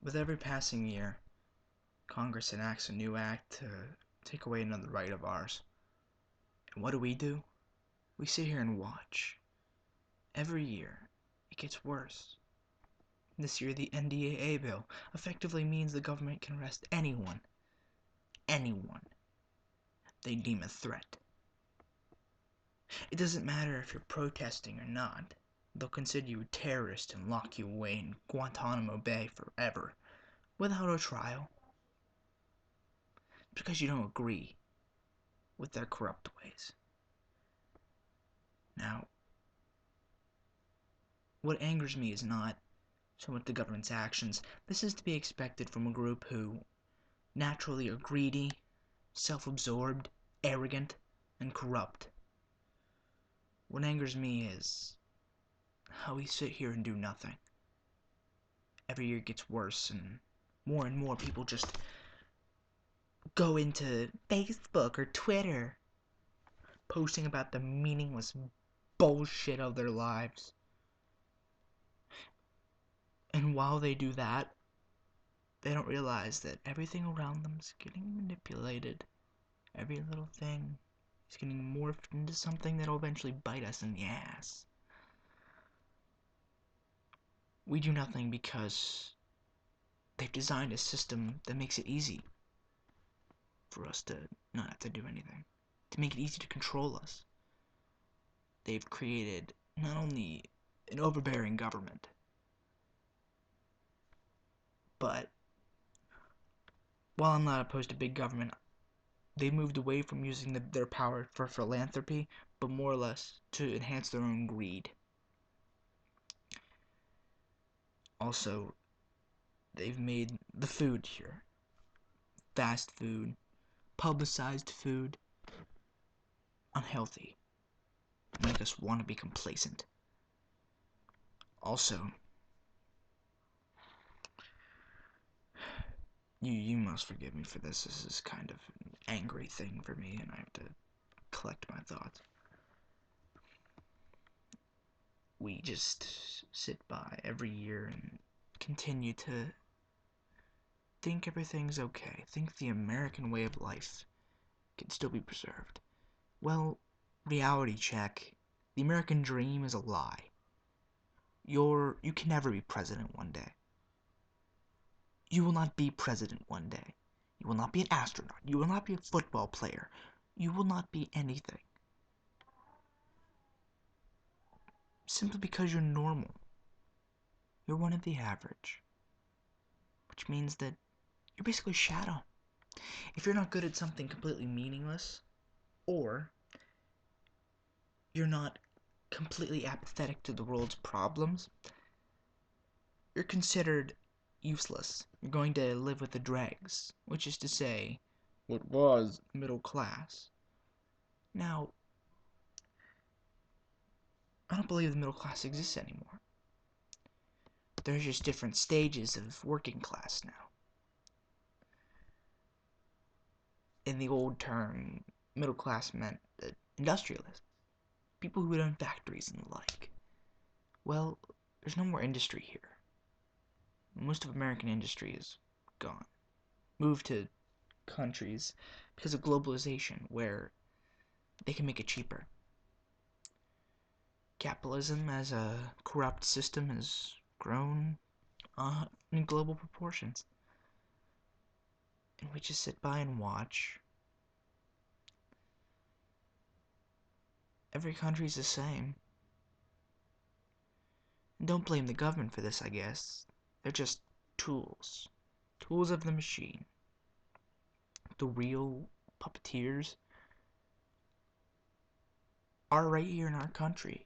With every passing year, Congress enacts a new act to take away another right of ours. And what do? We sit here and watch. Every year, it gets worse. This year, the NDAA bill effectively means the government can arrest anyone they deem a threat. It doesn't matter if you're protesting or not. They'll consider you a terrorist and lock you away in Guantanamo Bay forever, without a trial, because you don't agree with their corrupt ways. Now, what angers me is not so much the government's actions. This is to be expected from a group who naturally are greedy, self-absorbed, arrogant, and corrupt. What angers me is how we sit here and do nothing. Every year it gets worse, and more people just go into Facebook or Twitter posting about the meaningless bullshit of their lives. And while they do that, they don't realize that everything around them is getting manipulated. Every little thing is getting morphed into something that'll eventually bite us in the ass. We do nothing because they've designed a system that makes it easy for us to not have to do anything, to make it easy to control us. They've created not only an overbearing government, but while I'm not opposed to big government, they moved away from using their power for philanthropy, but more or less to enhance their own greed. Also, they've made the food here, fast food, publicized food, unhealthy, make us want to be complacent. Also, you must forgive me for this. This is kind of an angry thing for me, and I have to collect my thoughts. We just sit by every year and continue to think everything's okay. Think the American way of life can still be preserved. Well, reality check. The American dream is a lie. You can never be president one day. You will not be president one day. You will not be an astronaut. You will not be a football player. You will not be anything. Simply because you're normal. You're one of the average. Which means that you're basically a shadow. If you're not good at something completely meaningless, or you're not completely apathetic to the world's problems, you're considered useless. You're going to live with the dregs, which is to say, what was middle class. Now, I don't believe the middle class exists anymore. There's just different stages of working class now. In the old term, middle class meant industrialists, people who own factories and the like. Well, there's no more industry here. Most of American industry is gone. Moved to countries because of globalization, where they can make it cheaper. Capitalism as a corrupt system has grown in global proportions. And we just sit by and watch. Every country's the same. And don't blame the government for this, I guess. They're just tools. Tools of the machine. The real puppeteers are right here in our country.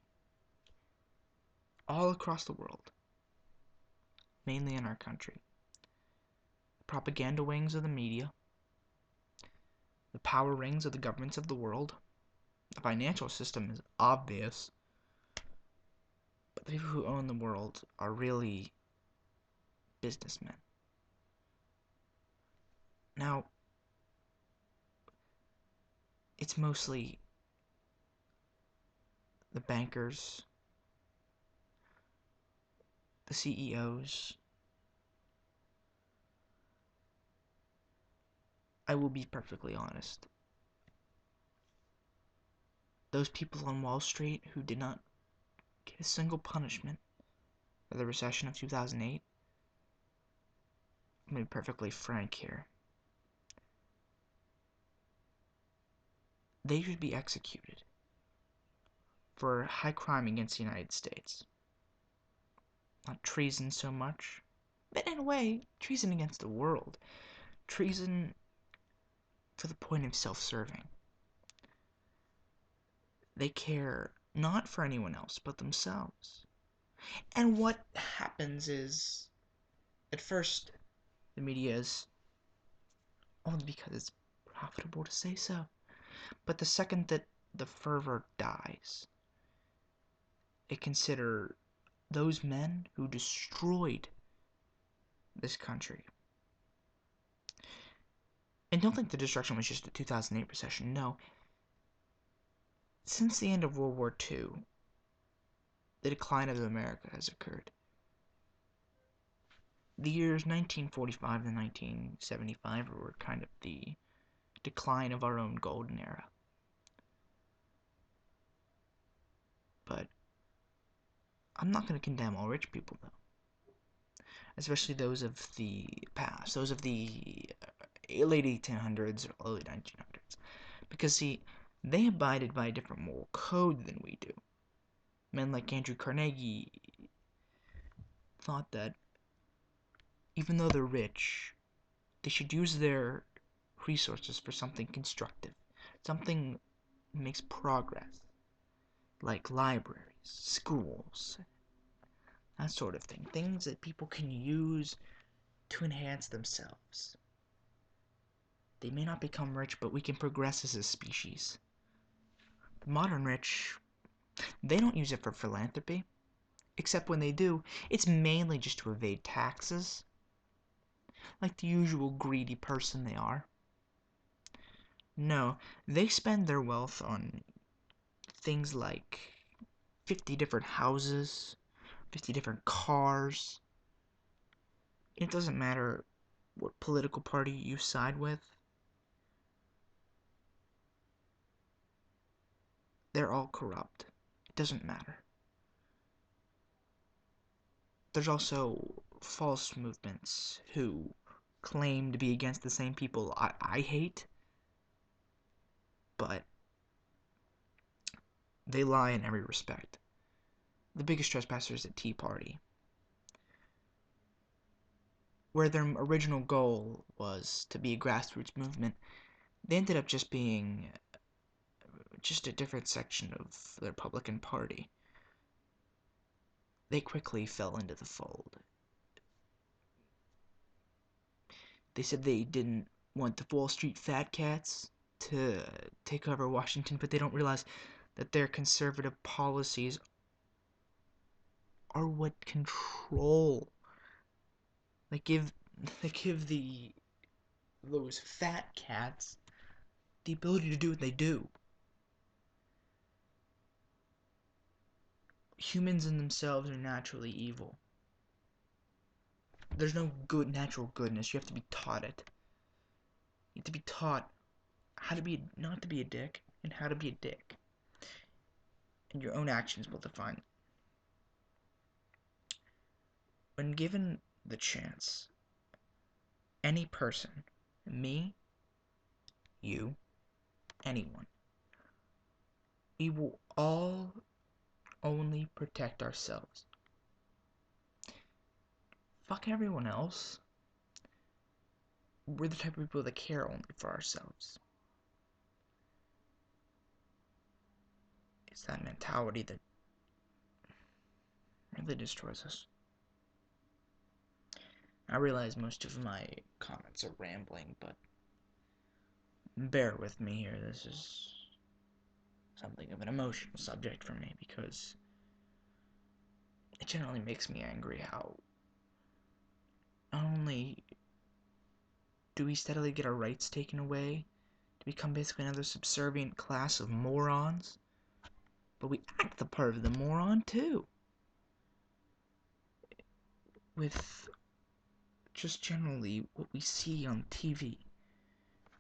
All across the world. Mainly in our country. The propaganda wings of the media. The power rings of the governments of the world. The financial system is obvious. But the people who own the world are really businessmen. Now, it's mostly the bankers, the CEOs, I will be perfectly honest. Those people on Wall Street who did not get a single punishment for the recession of 2008, I'm going to be perfectly frank here. They should be executed for high crime against the United States. Not treason so much, but in a way, treason against the world. Treason to the point of self-serving. They care not for anyone else but themselves. And what happens is, at first, the media is only because it's profitable to say so. But the second that the fervor dies, they consider those men who destroyed this country. And don't think the destruction was just the 2008 recession. No. Since the end of World War II, the decline of America has occurred. The years 1945 to 1975 were kind of the decline of our own golden era. But I'm not going to condemn all rich people, though. Especially those of the past, those of the late 1800s or early 1900s. Because, see, they abided by a different moral code than we do. Men like Andrew Carnegie thought that even though they're rich, they should use their resources for something constructive, something that makes progress, like libraries, schools, that sort of thing. Things that people can use to enhance themselves. They may not become rich, but we can progress as a species. The modern rich, they don't use it for philanthropy. Except when they do, it's mainly just to evade taxes. Like the usual greedy person they are. No, they spend their wealth on things like 50 different houses, 50 different cars. It doesn't matter what political party you side with. They're all corrupt. It doesn't matter. There's also false movements who claim to be against the same people I hate, but they lie in every respect. The biggest trespassers at Tea Party, where their original goal was to be a grassroots movement, they ended up just being just a different section of the Republican Party. They quickly fell into the fold. They said they didn't want the Wall Street fat cats to take over Washington, but they don't realize that their conservative policies are what control. They give those fat cats the ability to do what they do. Humans in themselves are naturally evil. There's no good natural goodness. You have to be taught it. You have to be taught how to be not to be a dick and how to be a dick. And your own actions will define it. When given the chance, any person, me, you, anyone, we will all only protect ourselves. Fuck everyone else. We're the type of people that care only for ourselves. It's that mentality that really destroys us. I realize most of my comments are rambling, but bear with me here. This is something of an emotional subject for me because it generally makes me angry how not only do we steadily get our rights taken away to become basically another subservient class of morons, but we act the part of the moron too. With just generally what we see on TV.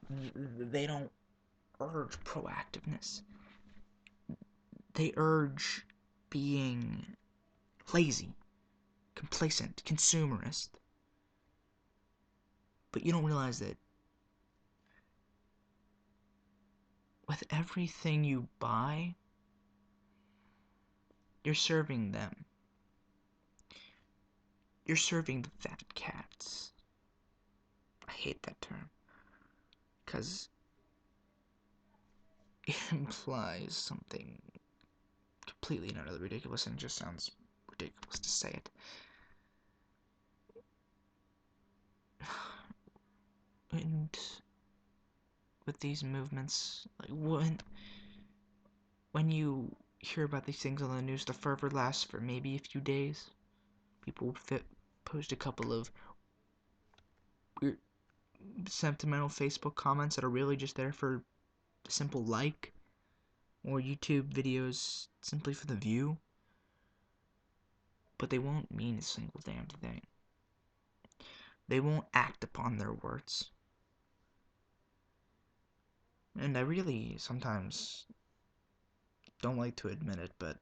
They don't urge proactiveness. They urge being lazy, complacent, consumerist. But you don't realize that with everything you buy, you're serving them. You're serving the fat cats. I hate that term, because it implies something completely and utterly ridiculous, and it just sounds ridiculous to say it. And with these movements, like when you hear about these things on the news, the fervor lasts for maybe a few days. People post a couple of weird, sentimental Facebook comments that are really just there for a simple like, or YouTube videos simply for the view, but they won't mean a single damn thing. They won't act upon their words. And I really sometimes don't like to admit it, but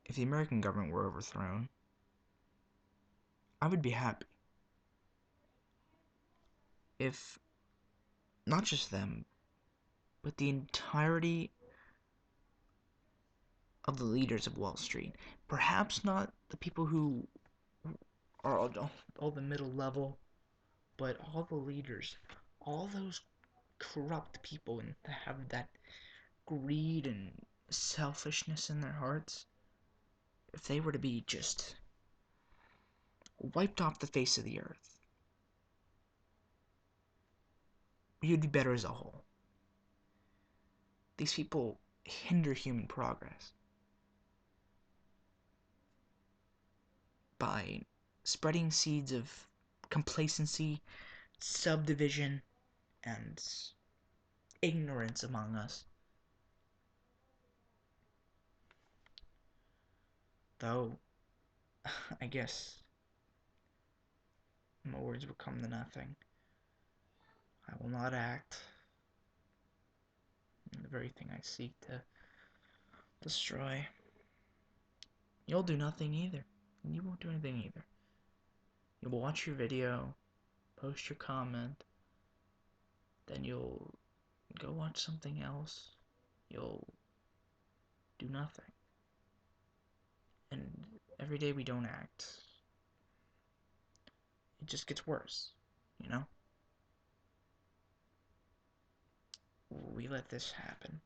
if the American government were overthrown, I would be happy. If not just them, but the entirety of the leaders of Wall Street, perhaps not the people who are all the middle level, but all the leaders, all those corrupt people and have that greed and selfishness in their hearts, if they were to be just wiped off the face of the earth, you'd be better as a whole. These people hinder human progress by spreading seeds of complacency, subdivision, and ignorance among us. Though, I guess my words will come to nothing. I will not act in the very thing I seek to destroy. You'll do nothing either. You won't do anything either. You'll watch your video, post your comment, then you'll go watch something else. You'll do nothing. And every day we don't act, it just gets worse, you know? We let this happen.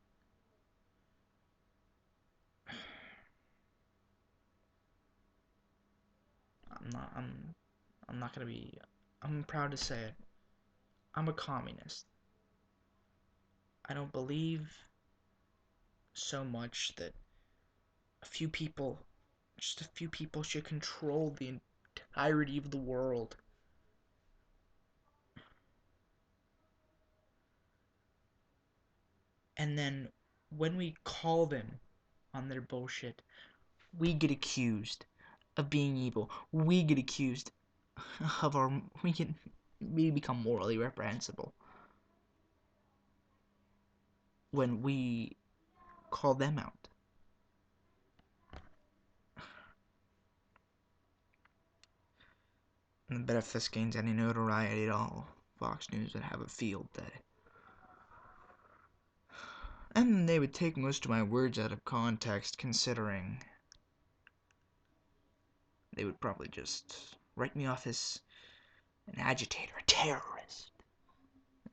I'm not gonna be, I'm proud to say it. I'm a communist. I don't believe so much that just a few people should control the entirety of the world. And then when we call them on their bullshit, we get accused of being evil. We get accused of we become morally reprehensible when we call them out. And I bet if this gains any notoriety at all, Fox News would have a field day. And they would take most of my words out of context, considering they would probably just write me off as an agitator, a terrorist.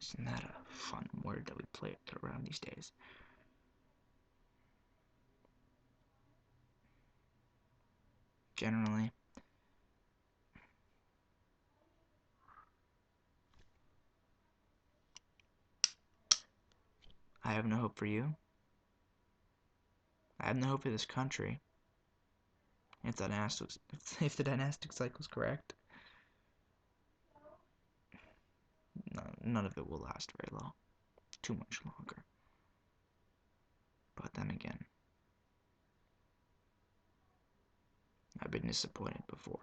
Isn't that a fun word that we play around these days? Generally, I have no hope for you. I have no hope for this country. If the dynastic cycle is correct, none of it will last very long. Too much longer. But then again, I've been disappointed before.